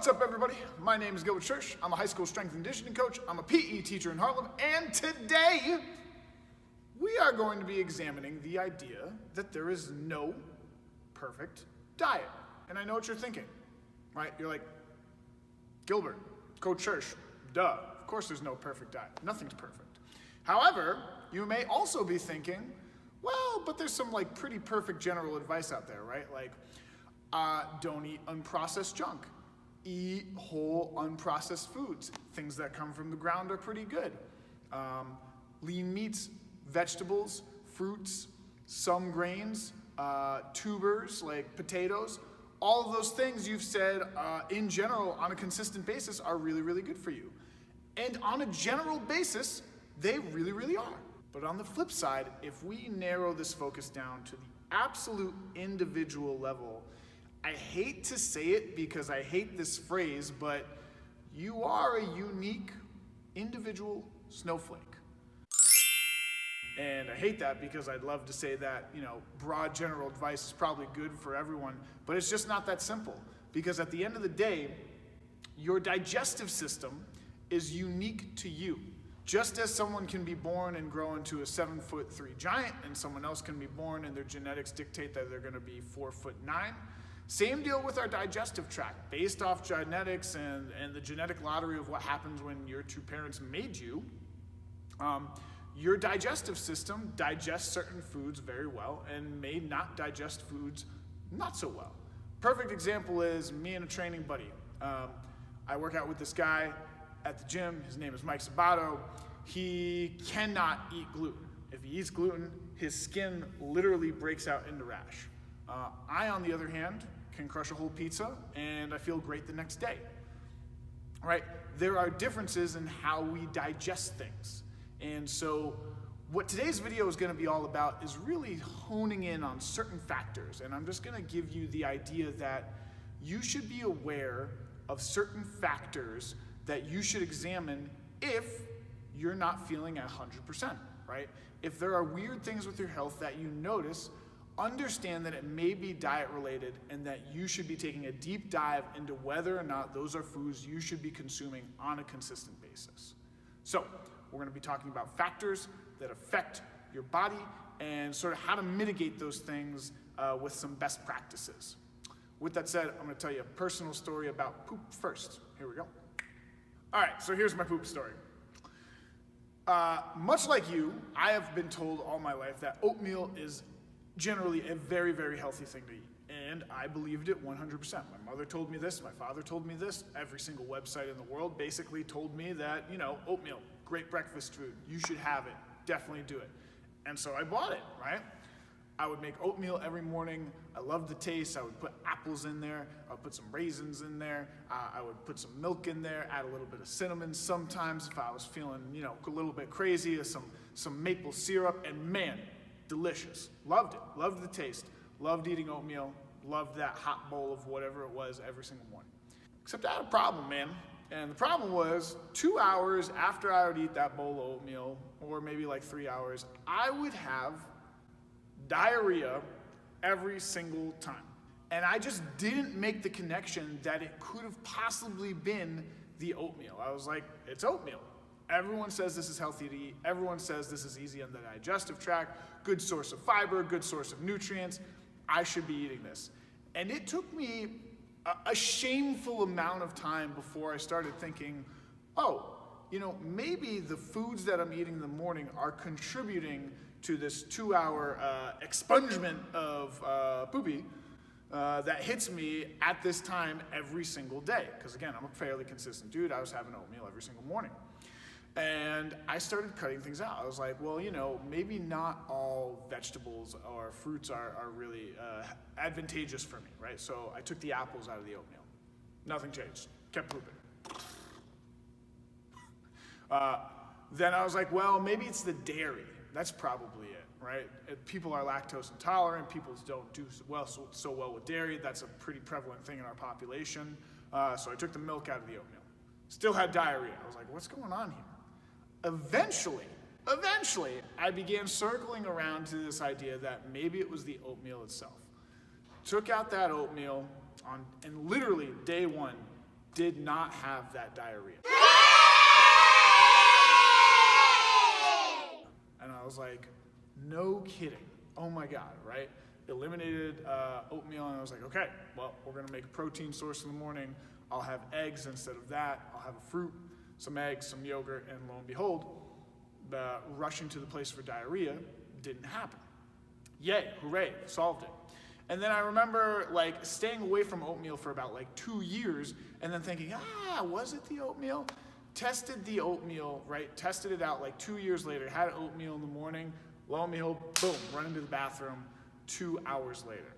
What's up, everybody? My name is Gilbert Schurch. I'm a high school strength and conditioning coach. I'm a PE teacher in Harlem, and today we are going to be examining the idea that there is no perfect diet. And I know what you're thinking, right? You're like, Gilbert, Coach Schurch, duh. Of course there's no perfect diet. Nothing's perfect. However, you may also be thinking, well, but there's some like pretty perfect general advice out there, right? Like, don't eat unprocessed junk. Eat whole unprocessed foods. Things that come from the ground are pretty good. Lean meats, vegetables, fruits, some grains, tubers like potatoes. All of those things you've said in general on a consistent basis are really, really good for you. And on a general basis, they really, really are. But on the flip side, if we narrow this focus down to the absolute individual level, I hate to say it because I hate this phrase, but you are a unique individual snowflake. And I hate that because I'd love to say that, broad general advice is probably good for everyone, but it's just not that simple. Because at the end of the day, your digestive system is unique to you. Just as someone can be born and grow into a 7'3" giant, and someone else can be born and their genetics dictate that they're gonna be 4'9". Same deal with our digestive tract. Based off genetics and the genetic lottery of what happens when your two parents made you, your digestive system digests certain foods very well and may not digest foods not so well. Perfect example is me and a training buddy. I work out with this guy at the gym. His name is Mike Sabato. He cannot eat gluten. If he eats gluten, his skin literally breaks out into rash. I, on the other hand, can crush a whole pizza and I feel great the next day, right? There are differences in how we digest things. And so what today's video is gonna be all about is really honing in on certain factors. And I'm just gonna give you the idea that you should be aware of certain factors that you should examine if you're not feeling at 100%, right? If there are weird things with your health that you notice, understand that it may be diet related and that you should be taking a deep dive into whether or not those are foods you should be consuming on a consistent basis. So we're going to be talking about factors that affect your body and sort of how to mitigate those things with some best practices. With that said, I'm going to tell you a personal story about poop first. Here we go. All right, so here's my poop story. Much like you, I have been told all my life that oatmeal is generally a very, very healthy thing to eat. And I believed it 100%. My mother told me this, my father told me this, every single website in the world basically told me that, oatmeal, great breakfast food, you should have it, definitely do it. And so I bought it, right? I would make oatmeal every morning. I loved the taste. I would put apples in there. I would put some raisins in there. I would put some milk in there, add a little bit of cinnamon sometimes if I was feeling, a little bit crazy, some maple syrup, and man, delicious. Loved it, loved the taste, loved eating oatmeal, loved that hot bowl of whatever it was every single morning. Except I had a problem, man. And the problem was 2 hours after I would eat that bowl of oatmeal, or maybe like 3 hours, I would have diarrhea every single time. And I just didn't make the connection that it could have possibly been the oatmeal. I was like, it's oatmeal. Everyone says this is healthy to eat. Everyone says this is easy on the digestive tract, good source of fiber, good source of nutrients. I should be eating this. And it took me a shameful amount of time before I started thinking, maybe the foods that I'm eating in the morning are contributing to this 2-hour expungement of poopy that hits me at this time every single day. Because again, I'm a fairly consistent dude. I was having oatmeal every single morning. And I started cutting things out. I was like, well, maybe not all vegetables or fruits are really advantageous for me, right? So I took the apples out of the oatmeal. Nothing changed. Kept pooping. Then I was like, well, maybe it's the dairy. That's probably it, right? If people are lactose intolerant. People don't do so well with dairy. That's a pretty prevalent thing in our population. So I took the milk out of the oatmeal. Still had diarrhea. I was like, what's going on here? Eventually, I began circling around to this idea that maybe it was the oatmeal itself. Took out that oatmeal and literally day one, did not have that diarrhea. And I was like, no kidding. Oh my God, right? Eliminated oatmeal, and I was like, okay, well, we're gonna make a protein source in the morning. I'll have eggs instead of that. I'll have a fruit, some eggs, some yogurt, and lo and behold, rushing to the place for diarrhea didn't happen. Yay, hooray, solved it. And then I remember like staying away from oatmeal for about like 2 years and then thinking, was it the oatmeal? Tested the oatmeal, right? Tested it out like 2 years later, had oatmeal in the morning, lo and behold, boom, run into the bathroom 2 hours later.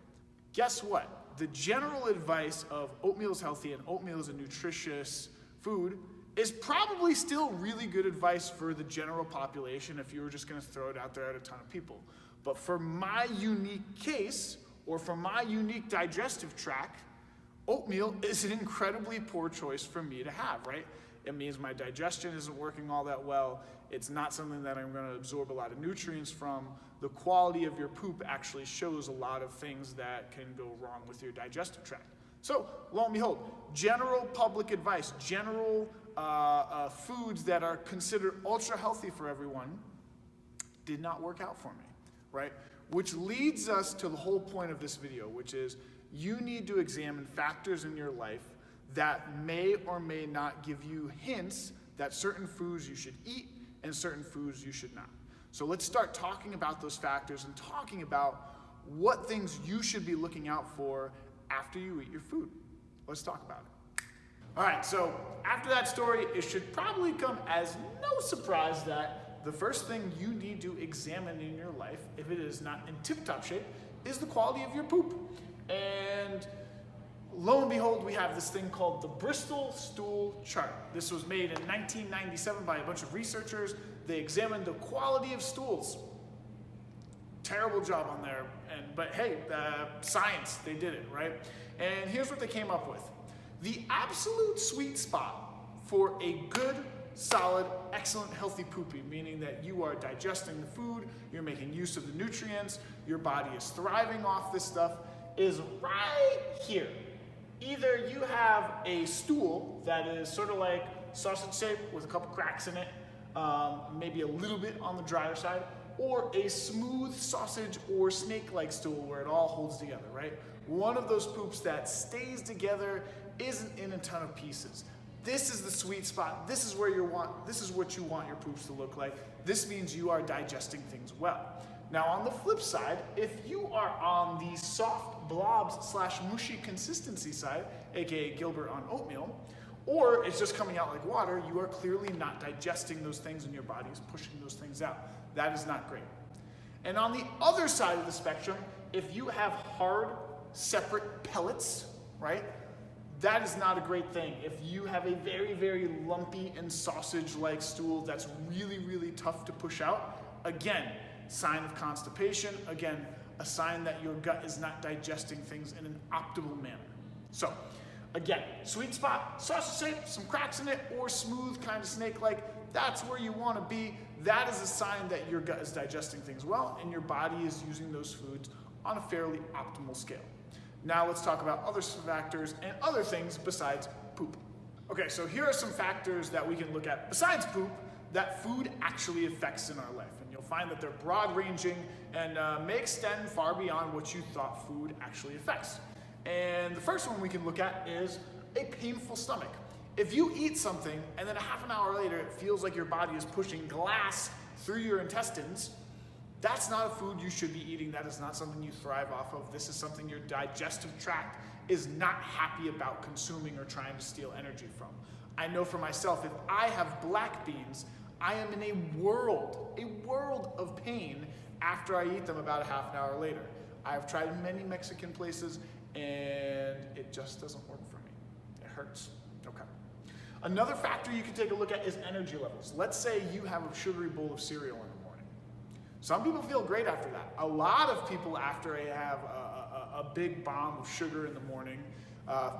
Guess what? The general advice of oatmeal is healthy and oatmeal is a nutritious food is probably still really good advice for the general population if you were just gonna throw it out there at a ton of people. But for my unique case, or for my unique digestive tract, oatmeal is an incredibly poor choice for me to have, right? It means my digestion isn't working all that well. It's not something that I'm gonna absorb a lot of nutrients from. The quality of your poop actually shows a lot of things that can go wrong with your digestive tract. So, lo and behold, general public advice, general foods that are considered ultra healthy for everyone did not work out for me, right? Which leads us to the whole point of this video, which is you need to examine factors in your life that may or may not give you hints that certain foods you should eat and certain foods you should not. So let's start talking about those factors and talking about what things you should be looking out for after you eat your food. Let's talk about it. All right, so after that story, it should probably come as no surprise that the first thing you need to examine in your life, if it is not in tip-top shape, is the quality of your poop. And lo and behold, we have this thing called the Bristol Stool Chart. This was made in 1997 by a bunch of researchers. They examined the quality of stools. Terrible job on there, but hey, science, they did it, right? And here's what they came up with. The absolute sweet spot for a good, solid, excellent, healthy poopy, meaning that you are digesting the food, you're making use of the nutrients, your body is thriving off this stuff, is right here. Either you have a stool that is sort of like sausage shaped with a couple cracks in it, maybe a little bit on the drier side, or a smooth sausage or snake-like stool where it all holds together, right? One of those poops that stays together, isn't in a ton of pieces. This is the sweet spot. This is what you want your poops to look like. This means you are digesting things well. Now on the flip side, if you are on the soft blobs / mushy consistency side, aka Gilbert on oatmeal, or it's just coming out like water, you are clearly not digesting those things and your body is pushing those things out. That is not great. And on the other side of the spectrum, if you have hard, separate pellets, right? That is not a great thing. If you have a very, very lumpy and sausage-like stool that's really, really tough to push out, again, sign of constipation, again, a sign that your gut is not digesting things in an optimal manner. So, again, sweet spot, sausage shape, some cracks in it, or smooth, kind of snake-like, that's where you want to be. That is a sign that your gut is digesting things well and your body is using those foods on a fairly optimal scale. Now let's talk about other factors and other things besides poop. Okay, so here are some factors that we can look at besides poop that food actually affects in our life. And you'll find that they're broad ranging and may extend far beyond what you thought food actually affects. And the first one we can look at is a painful stomach. If you eat something and then a half an hour later it feels like your body is pushing glass through your intestines, that's not a food you should be eating. That is not something you thrive off of. This is something your digestive tract is not happy about consuming or trying to steal energy from. I know for myself, if I have black beans, I am in a world of pain after I eat them about a half an hour later. I've tried many Mexican places and it just doesn't work for me. It hurts. Okay. Another factor you can take a look at is energy levels. Let's say you have a sugary bowl of cereal in the morning. Some people feel great after that. A lot of people after they have a big bomb of sugar in the morning,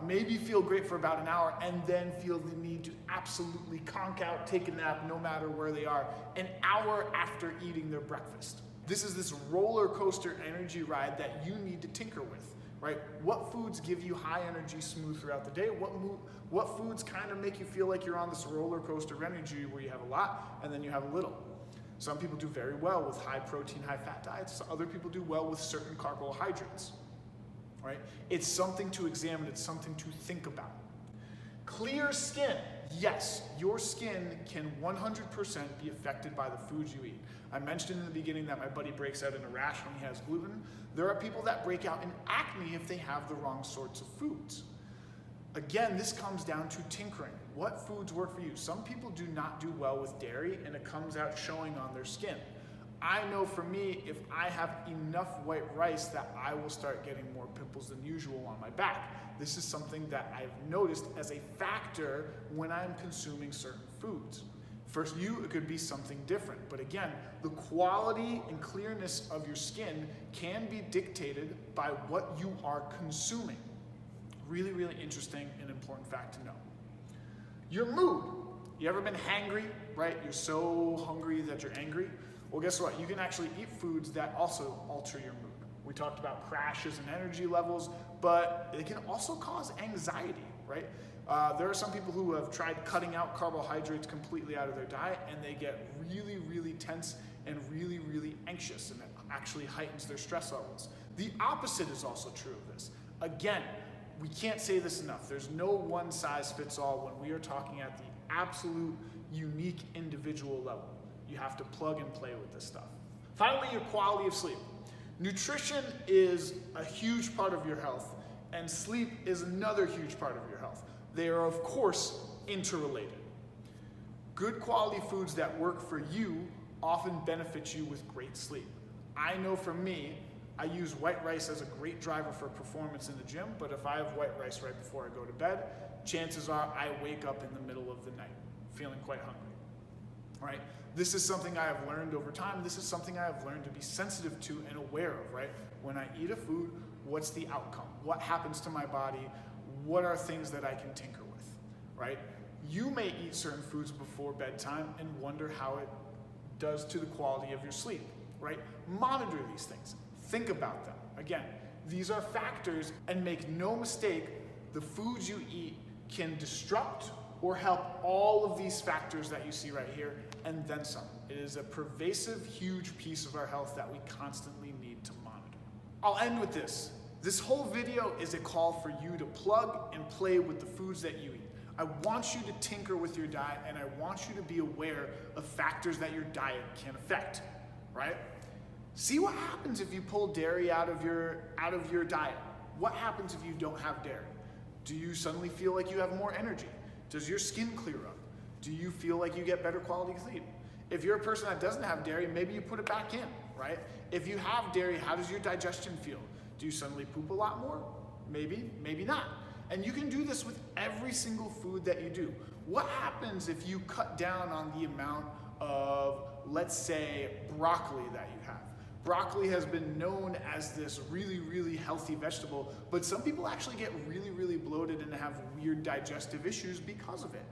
maybe feel great for about an hour and then feel the need to absolutely conk out, take a nap, no matter where they are, an hour after eating their breakfast. This is this roller coaster energy ride that you need to tinker with. right? What foods give you high energy, smooth throughout the day? What foods kind of make you feel like you're on this roller coaster of energy where you have a lot and then you have a little? Some people do very well with high protein, high fat diets. Other people do well with certain carbohydrates, right? It's something to examine. It's something to think about. Clear skin. Yes, your skin can 100% be affected by the foods you eat. I mentioned in the beginning that my buddy breaks out in a rash when he has gluten. There are people that break out in acne if they have the wrong sorts of foods. Again, this comes down to tinkering. What foods work for you? Some people do not do well with dairy and it comes out showing on their skin. I know for me, if I have enough white rice, that I will start getting more pimples than usual on my back. This is something that I've noticed as a factor when I'm consuming certain foods. For you, it could be something different. But again, the quality and clearness of your skin can be dictated by what you are consuming. Really, really interesting and important fact to know. Your mood. You ever been hangry, right? You're so hungry that you're angry. Well, guess what? You can actually eat foods that also alter your mood. We talked about crashes and energy levels, but it can also cause anxiety, right? There are some people who have tried cutting out carbohydrates completely out of their diet, and they get really, really tense and really, really anxious, and it actually heightens their stress levels. The opposite is also true of this. Again, we can't say this enough. There's no one size fits all when we are talking at the absolute unique individual level. You have to plug and play with this stuff. Finally, your quality of sleep. Nutrition is a huge part of your health, and sleep is another huge part of your health. They are, of course, interrelated. Good quality foods that work for you often benefit you with great sleep. I know for me, I use white rice as a great driver for performance in the gym, but if I have white rice right before I go to bed, chances are I wake up in the middle of the night feeling quite hungry, right? This is something I have learned over time. This is something I have learned to be sensitive to and aware of, right? When I eat a food, what's the outcome? What happens to my body? What are things that I can tinker with, right? You may eat certain foods before bedtime and wonder how it does to the quality of your sleep, right? Monitor these things. Think about them. Again, these are factors, and make no mistake, the foods you eat can disrupt or help all of these factors that you see right here, and then some. It is a pervasive, huge piece of our health that we constantly need to monitor. I'll end with this. This whole video is a call for you to plug and play with the foods that you eat. I want you to tinker with your diet, and I want you to be aware of factors that your diet can affect, right? See what happens if you pull dairy out of your diet. What happens if you don't have dairy? Do you suddenly feel like you have more energy? Does your skin clear up? Do you feel like you get better quality sleep? If you're a person that doesn't have dairy, maybe you put it back in, right? If you have dairy, how does your digestion feel? Do you suddenly poop a lot more? Maybe, maybe not. And you can do this with every single food that you do. What happens if you cut down on the amount of, let's say, broccoli that you have? Broccoli has been known as this really, really healthy vegetable, but some people actually get really, really bloated and have weird digestive issues because of it,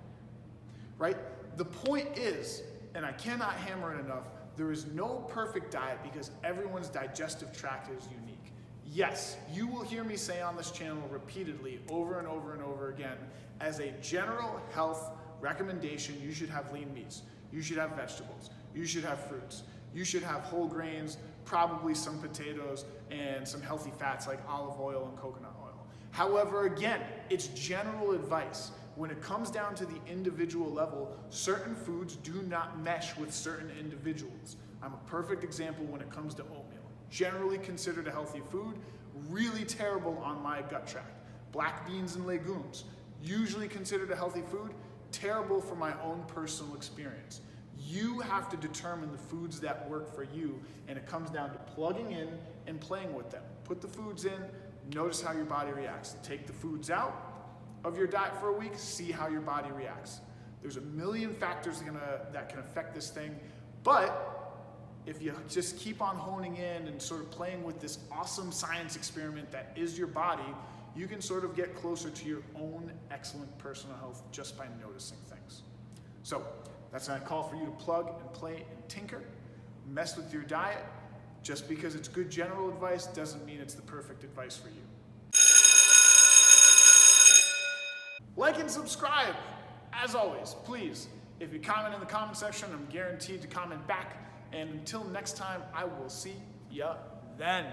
right? The point is, and I cannot hammer it enough, there is no perfect diet because everyone's digestive tract is unique. Yes, you will hear me say on this channel repeatedly over and over and over again, as a general health recommendation, you should have lean meats, you should have vegetables, you should have fruits, you should have whole grains, probably some potatoes, and some healthy fats like olive oil and coconut oil. However, again, it's general advice. When it comes down to the individual level, certain foods do not mesh with certain individuals. I'm a perfect example when it comes to oatmeal. Generally considered a healthy food, really terrible on my gut tract. Black beans and legumes, usually considered a healthy food, terrible for my own personal experience. You have to determine the foods that work for you, and it comes down to plugging in and playing with them. Put the foods in, notice how your body reacts. Take the foods out of your diet for a week, see how your body reacts. There's a million factors that can affect this thing, but if you just keep on honing in and sort of playing with this awesome science experiment that is your body, you can sort of get closer to your own excellent personal health just by noticing things. So that's my call for you to plug and play and tinker, mess with your diet. Just because it's good general advice doesn't mean it's the perfect advice for you. Like and subscribe. As always, please, if you comment in the comment section, I'm guaranteed to comment back. And until next time, I will see ya then.